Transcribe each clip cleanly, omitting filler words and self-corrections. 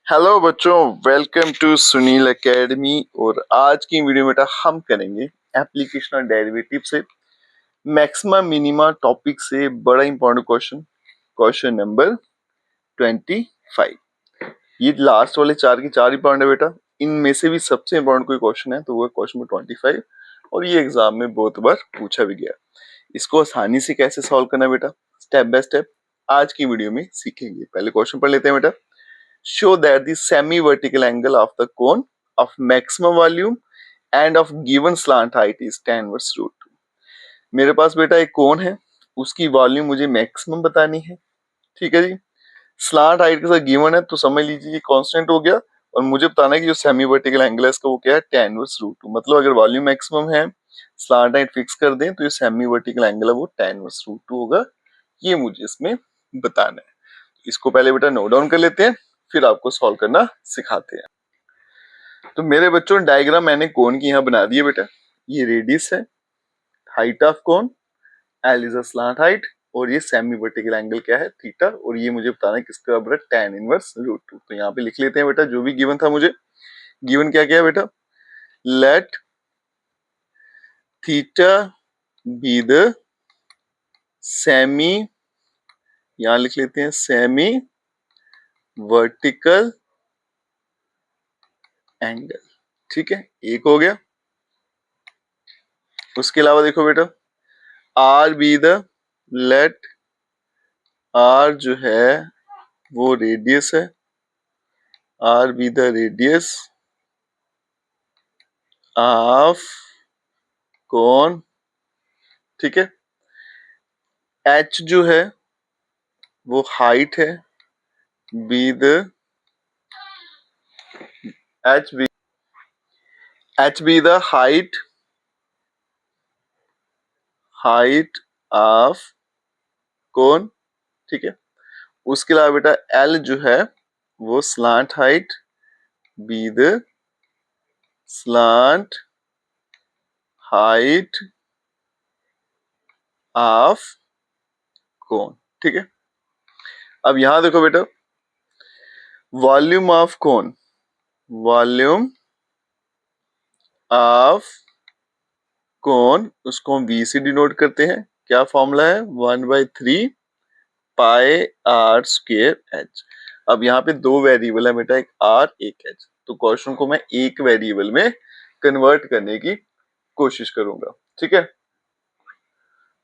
Hello बच्चों, welcome to Sunil academy. और आज की वीडियो में हम करेंगे एप्लीकेशन और डेरिवेटिव से मैक्सिमम मिनिमा टॉपिक से बड़ा इंपॉर्टेंट क्वेश्चन, क्वेश्चन नंबर 25। ये लास्ट वाले चार की चार इंपॉर्टेंट है बेटा। इनमें से भी सबसे इंपॉर्टेंट कोई क्वेश्चन है तो वो है क्वेश्चन नंबर 25 और ये एग्जाम में बहुत बार पूछा भी गया। इसको आसानी से कैसे सॉल्व करना है बेटा, स्टेप बाय स्टेप आज की वीडियो में सीखेंगे। पहले क्वेश्चन पढ़ लेते हैं बेटा। Show that the semi-vertical angle of the cone of maximum volume and of given slant height is tan inverse root 2। मेरे पास बेटा एक कोन है, उसकी वॉल्यूम मुझे मैक्सिमम बतानी है। ठीक है जी। स्लांट हाइट के साथ गिवन है तो समझ लीजिए कि कांस्टेंट हो गया और मुझे बताना है कि जो सेमी वर्टिकल एंगल है इसका वो क्या है, tan इनवर्स रूट 2। मतलब अगर वॉल्यूम मैक्सिमम है, स्लांट हाइट फिक्स कर दें तो ये सेमी वर्टिकल एंगल है वो tan इनवर्स रूट 2 होगा। ये मुझे इसमें बताना है। इसको पहले बेटा नोट डाउन कर लेते हैं, फिर आपको सॉल्व करना सिखाते हैं। तो मेरे बच्चों डायग्राम मैंने कोन की यहाँ बना दी है बेटा। ये रेडियस है, height of cone, L is a slant height और ये सेमी वर्टिकल एंगल क्या है, थीटा। और ये मुझे बताना है किसके बराबर है, tan इनवर्स रूट 2। तो यहाँ पे लिख लेते हैं बेटा जो भी गिवन था मुझे। गिवन क्या क्या है बेटा, let theta be the semi, यहाँ लिख लेते हैं सेमी वर्टिकल एंगल। ठीक है, एक हो गया। उसके अलावा देखो बेटा, R be the, let R जो है वो रेडियस है, R be the radius of cone. ठीक है, एच जो है वो हाइट है, be the H be the height of cone. ठीक है, उसके अलावा बेटा एल जो है वो slant height, be the slant height of cone. ठीक है, अब यहां देखो बेटा, volume of cone, volume of cone उसको हम v से डिनोट करते हैं। क्या फॉर्मूला है, 1/3 पाई आर स्क्वायर एच। अब यहाँ पे दो वेरिएबल है बेटा, एक आर एक एच। तो क्वेश्चन को मैं एक वेरिएबल में कन्वर्ट करने की कोशिश करूंगा। ठीक है,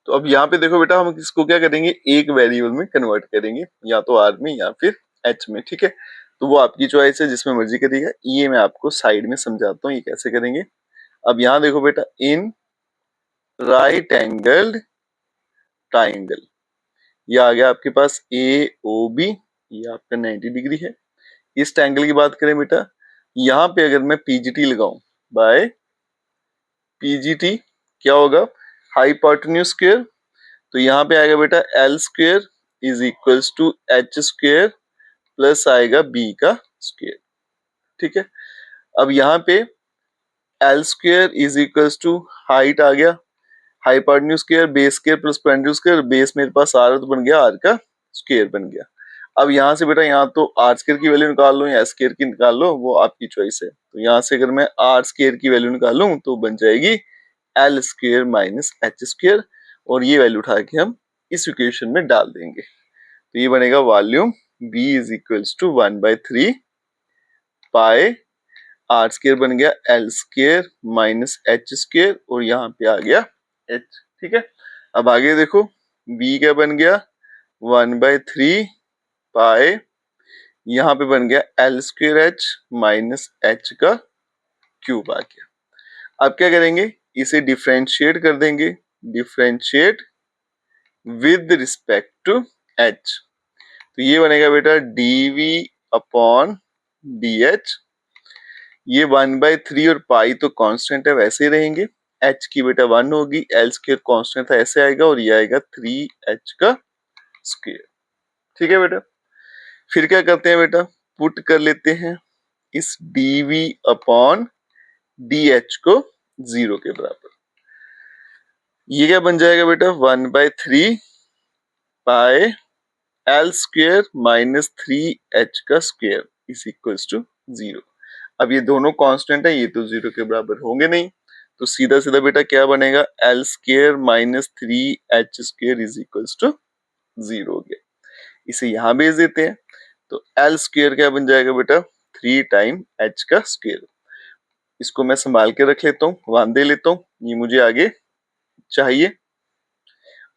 तो अब यहाँ पे देखो बेटा, हम इसको क्या करेंगे, एक वेरिएबल में कन्वर्ट करेंगे, या तो आर में या फिर एच में। ठीक है, तो वो आपकी चॉइस है, जिसमें मर्जी करिएगा। ये मैं आपको साइड में समझाता हूँ ये कैसे करेंगे। अब यहाँ देखो बेटा, इन राइट एंगल्ड ट्राइंगल, ये आ गया आपके पास ए ओ बी, ये आपका 90 डिग्री है। इस ट्रायंगल की बात करें बेटा, यहाँ पे अगर मैं पीजीटी लगाऊं, बाय पीजीटी क्या होगा, हाइपोटेन्यूज स्क्वायर। तो यहाँ पे आएगा बेटा L square is equals to H square plus आएगा बी का स्क्वायर। ठीक है, अब यहाँ पे L square is equals to height आ गया, hypotenuse square base square plus perpendicular square, base मेरे पास आर तो बन गया, आर का स्क्वायर बन गया। अब यहाँ से बेटा, यहाँ तो आर स्क्वायर की वैल्यू निकाल लो या एस स्क्वायर की निकाल लो, वो आपकी चॉइस है। तो यहाँ से अगर मैं आर स्क्वायर की वैल्यू निकालूं तो बन जाएगी L square minus H square, और ये वैल्यू उठा के हम इस इक्वेशन में डाल देंगे। तो ये बनेगा volume V is equals to 1/3 pi R square बन गया L square minus H square, और यहाँ पे आ गया एच। ठीक है, अब आगे देखो, B क्या बन गया, 1/3 पाई, यहाँ पे बन गया L square H minus H का क्यूब आ गया। अब क्या करेंगे, इसे डिफरेंशिएट कर देंगे, differentiate with respect to H. तो ये बनेगा बेटा dv अपॉन dh। ये 1/3 और पाई तो कांस्टेंट है, वैसे ही रहेंगे। h की बेटा 1 होगी, एल स्क्वायर कांस्टेंट था, ऐसे आएगा, और ये आएगा 3h का स्क्वायर। ठीक है बेटा, फिर क्या करते हैं बेटा, पुट कर लेते हैं इस dv अपॉन dh को 0 के बराबर। ये क्या बन जाएगा बेटा, 1/3 pi L square minus 3h का स्क्वायर। Is equals to 0। अब ये दोनों कांस्टेंट है, ये तो 0 के बराबर होंगे नहीं, तो सीधा सीधा बेटा क्या बनेगा, L square minus 3h square is equals to 0 हो गया। इसे यहाँ भेज देते हैं, तो एल स्क्वायर क्या बन जाएगा बेटा, 3 टाइम h का स्क्वायर। इसको मैं संभाल के रख लेता हूँ, वन दे लेता हूँ, ये मुझे आगे चाहिए।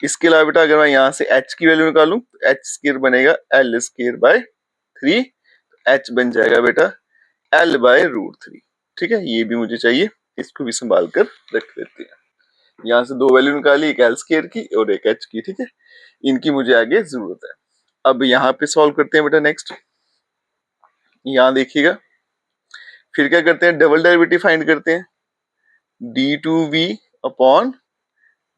इसके अलावा बेटा अगर मैं यहाँ से h की वैल्यू निकालूं तो h स्क्वायर बनेगा एल स्क्वायर बाय 3, h बन जाएगा बेटा l बाय रूट 3। ठीक है, ये भी मुझे चाहिए, इसको भी संभाल कर रख लेते हैं। यहाँ से दो वैल्यू निकाली, एक एल स्क्वायर की और एक h की। ठीक है, इनकी मुझे आगे जरूरत है। अब यहाँ पे सॉल्व करते हैं बेटा नेक्स्ट। यहाँ देखिएगा, फिर क्या करते हैं, डबल डेरिवेटिव फाइंड करते हैं, d2v अपॉन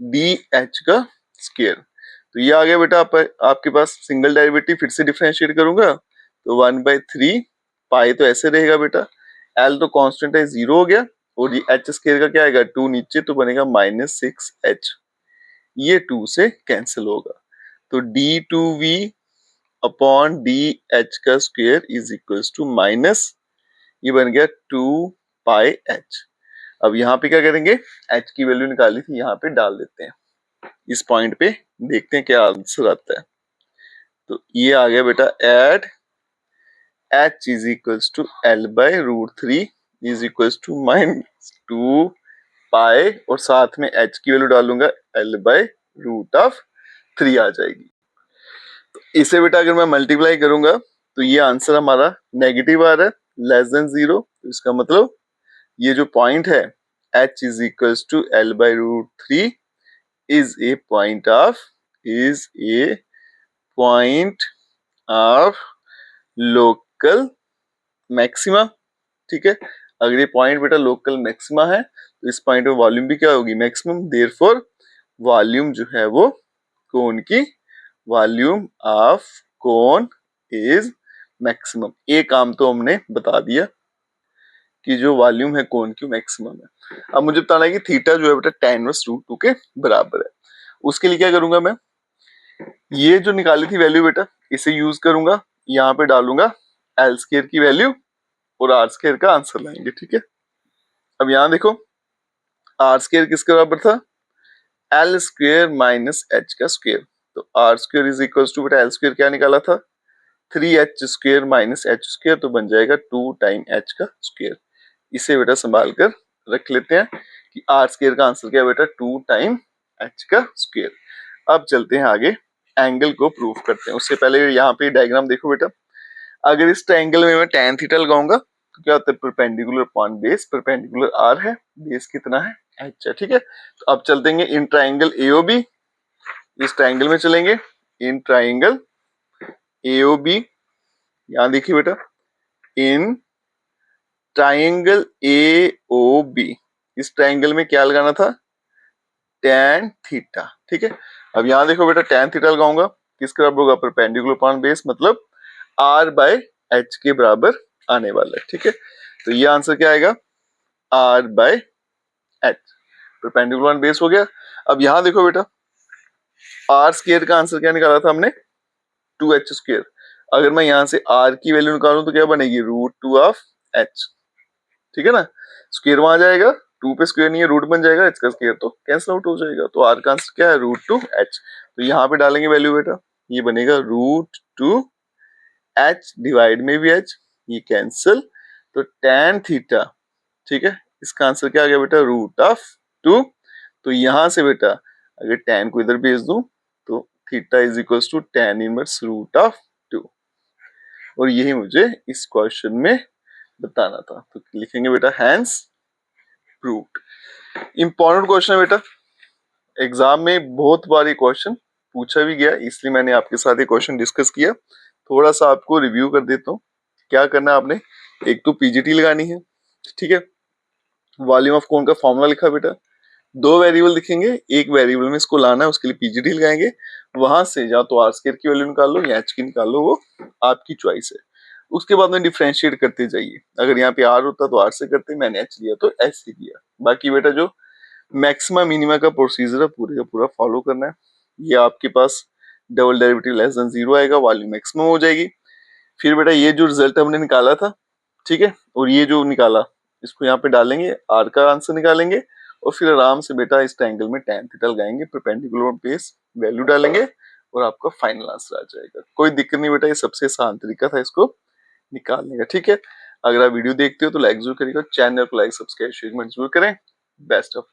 dh का स्क्वायर। तो ये आ गया बेटा आपके पास सिंगल डेरिवेटिव, फिर से डिफरेंशिएट करूंगा तो 1/3 पाई तो ऐसे रहेगा बेटा, l तो कांस्टेंट है 0 हो गया, और ये h स्क्वायर का क्या आएगा 2 नीचे तो बनेगा -6h, ये 2 से कैंसिल होगा, तो d2v अपॉन dh का square is equals to minus, ये बन गया 2πh। अब यहाँ पे क्या करेंगे, h की वैल्यू निकाली थी यहाँ पे डाल देते हैं, इस पॉइंट पे देखते हैं क्या आंसर आता है। तो ये आ गया बेटा एड h is equals to l by root 3 is equals to -2 और साथ में h की वैल्यू डालूंगा l बाय रूट ऑफ 3 आ जाएगी। तो इसे बेटा अगर मैं मल्टीप्लाई करूंगा तो ये आंसर हमारा नेगेटिव आ रहा है, लेस देन 0। तो इसका मतलब ये जो पॉइंट है h is equals to l by root 3 is a point of local maxima. ठीक है, अगर ये पॉइंट बेटा लोकल मैक्सिमा है तो इस पॉइंट में वॉल्यूम भी क्या होगी, मैक्सिमम। देयरफॉर वॉल्यूम जो है वो कोन की, volume of cone is maximum. एक काम तो हमने बता दिया कि जो वॉल्यूम है कोन की मैक्सिमम है। अब मुझे बताना है कि थीटा जो है बेटा tan इनवर्स रूट 2 के बराबर है। उसके लिए क्या करूंगा मैं, ये जो निकाली थी वैल्यू बेटा इसे यूज करूंगा, यहाँ पे डालूंगा एल स्क्वायर की वैल्यू और आर स्क्वायर का आंसर लाएंगे। ठीक है, अब यहाँ देखो आर स्क्वायर किसके बराबर था, एल स्क्वायर माइनस एच का स्क्वायर। तो R square is equal to बेटा एल स्क्वायर क्या निकाला था 3h square minus H square, तो बन जाएगा 2 टाइम h का स्क्वायर। इसे बेटा संभाल कर रख लेते हैं कि आर स्क्वायर का आंसर क्या है बेटा 2 टाइम h का स्क्वायर। अब चलते हैं आगे, एंगल को प्रूव करते हैं। उससे पहले यहाँ पे डायग्राम देखो बेटा, अगर इस ट्रायंगल में मैं tan थीटा लगाऊंगा तो क्या होता है, perpendicular upon base, perpendicular r है, बेस कितना है h है। ठीक है, तो अब चलते हैं इन ट्रायंगल AOB, इस ट्रायंगल में चलेंगे, इन ट्रायंगल AOB। यहाँ देखिए बेटा, इन ट्रायंगल AOB, इस ट्रायंगल में क्या लगाना था, tan थीटा। ठीक है, अब यहाँ देखो बेटा tan थीटा लगाऊंगा, किसके बराबर होगा, परपेंडिकुलर अपॉन बेस, मतलब r बाय h के बराबर आने वाला है। ठीक है, तो ये आंसर क्या आएगा, r by h, perpendicular upon base हो गया। अब यहाँ देखो बेटा r स्क्वायर का आंसर क्या निकाला था हमने, 2h स्क्वायर। अगर मैं यहाँ से r की वैल्यू निकालूं तो क्या बनेगी, रूट 2 ऑफ h। ठीक है ना, स्क्वायर वहां जाएगा, 2 पे स्क्वायर नहीं है, रूट बन जाएगा, h का स्क्वायर तो कैंसिल आउट हो जाएगा, तो r का आंसर क्या है, रूट 2 h। तो यहाँ पे डालेंगे वैल्यू बेटा, ये बनेगा रूट 2 h, डिवाइड में भी h, ये कैंसिल, तो tan थीटा। ठीक है, इसका आंसर क्या आ गया बेटा, रूट ऑफ 2। तो यहां से बेटा अगर tan को इधर भेज दूं तो theta is equal to tan inverse root of 2, और यही मुझे इस क्वेश्चन में बताना था। तो लिखेंगे बेटा हैंस प्रूव्ड। इंपॉर्टेंट क्वेश्चन है बेटा, एग्जाम में बहुत बार ये क्वेश्चन पूछा भी गया, इसलिए मैंने आपके साथ ये क्वेश्चन डिस्कस किया। थोड़ा सा आपको रिव्यू कर देता हूँ। क्या करना है आपने, एक तो पीजीटी लगानी है। ठीक है, वॉल्यूम ऑफ कोन का फॉर्मूला लिखा बेटा, दो वेरिएबल दिखेंगे, एक वेरिएबल में इसको लाना है, उसके लिए पीजीटी लगाएंगे, वहां से या तो आर स्क्वायर की वैल्यू निकाल लो या एच की निकाल लो, वो आपकी चॉइस है। उसके बाद में डिफरेंशिएट करते जाइए, अगर यहाँ पे आर होता तो आर से करते, मैंने एच लिया तो एच से किया। बाकी बेटा जो मैक्सिमा मिनिमा का प्रोसीजर है पूरे का पूरा फॉलो करना है। ये आपके पास डबल डेरिवेटिव लेस देन 0 आएगा, वॉल्यूम मैक्सिमम हो जाएगी। फिर बेटा ये जो रिजल्ट हमने निकाला था, ठीक है, और ये जो निकाला इसको यहाँ पे डालेंगे, आर का आंसर निकालेंगे और फिर आराम से बेटा इस ट्रायंगल में tan थीटा लगाएंगे, परपेंडिकुलर बेस वैल्यू डालेंगे और आपका फाइनल आंसर आ जाएगा। कोई दिक्कत नहीं बेटा, ये सबसे आसान तरीका था इसको निकालने का। ठीक है, अगर आप वीडियो देखते हो तो लाइक जरूर करिएगा, चैनल को लाइक सब्सक्राइब शेयर जरूर करें। Best of